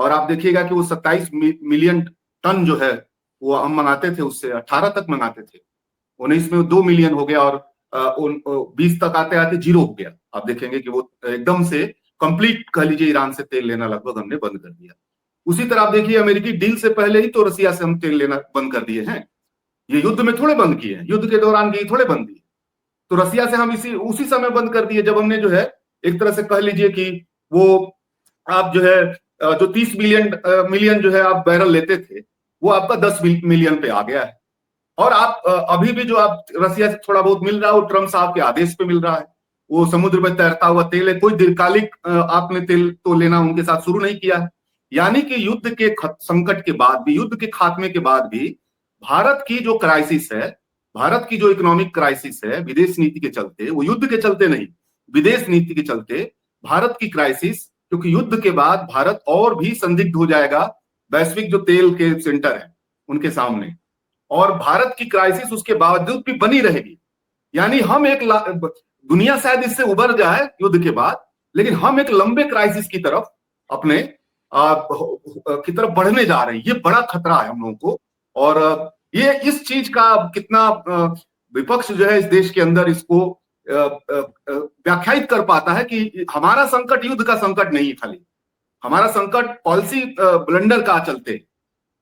और आप देखिएगा कि वो 27 मिलियन टन जो है वो हम मंगाते थे, उससे 18 तक मंगाते थे, 19 में 2 मिलियन हो गया, और 20 तक आते आते जीरो हो गया। आप देखेंगे कि वो एकदम से कंप्लीट कह लीजिए ईरान से तेल लेना लगभग हमने बंद कर दिया। उसी तरह आप देखिए अमेरिकी डील से पहले ही तो रसिया से हम तेल लेना बंद कर दिए हैं। ये युद्ध में थोड़े बंद किए हैं, युद्ध के दौरान ये थोड़े बंद किए। तो रसिया से हम उसी समय बंद कर दिए जब हमने जो है एक तरह से कह लीजिए कि वो आप जो है जो 30 मिलियन जो है आप बैरल लेते थे, वो आपका 10 मिलियन पे आ गया है। और आप अभी भी जो आप रसिया से थोड़ा बहुत मिल रहा है वो ट्रम्प साहब के आदेश पे मिल रहा है। वो समुद्र में तैरता हुआ तेल है, कोई दीर्घकालिक आपने तेल तो लेना उनके साथ शुरू नहीं किया है। यानी कि युद्ध के संकट के बाद भी, युद्ध के खात्मे के बाद भी भारत की जो क्राइसिस है, भारत की जो इकोनॉमिक क्राइसिस है विदेश नीति के चलते, वो युद्ध के चलते नहीं, विदेश नीति के चलते भारत की क्राइसिस, क्योंकि युद्ध के बाद भारत और भी संदिग्ध हो जाएगा वैश्विक जो तेल के सेंटर है उनके सामने, और भारत की क्राइसिस उसके बावजूद भी बनी रहेगी। यानी हम एक दुनिया शायद इससे उबर जाए युद्ध के बाद, लेकिन हम एक लंबे क्राइसिस की तरफ अपने की तरफ बढ़ने जा रहे हैं। ये बड़ा खतरा है हम लोगों को। और ये इस चीज का कितना विपक्ष जो है इस देश के अंदर इसको व्याख्यायित कर पाता है कि हमारा संकट युद्ध का संकट नहीं, खाली हमारा संकट पॉलिसी ब्लंडर का चलते,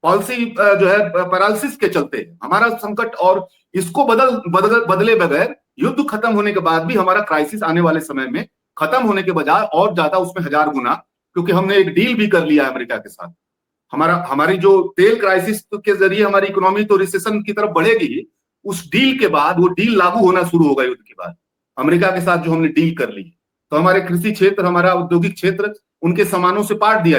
पॉलिसी जो है पैरालिसिस के चलते हमारा संकट, और इसको बदले बगैर युद्ध खत्म होने के बाद भी हमारा क्राइसिस आने वाले समय में खत्म होने के बजाय और ज्यादा उसमें 1000 गुना, क्योंकि हमने एक डील भी कर लिया है अमेरिका के साथ। हमारी जो तेल क्राइसिस के जरिए हमारी इकोनॉमी तो रिसेशन की तरफ बढ़ेगी, उस डील के बाद वो डील लागू होना शुरू होगा युद्ध के बाद, अमेरिका के साथ जो हमने डील कर ली। तो हमारे कृषि क्षेत्र, हमारा औद्योगिक क्षेत्र उनके सामानों से पाट दिया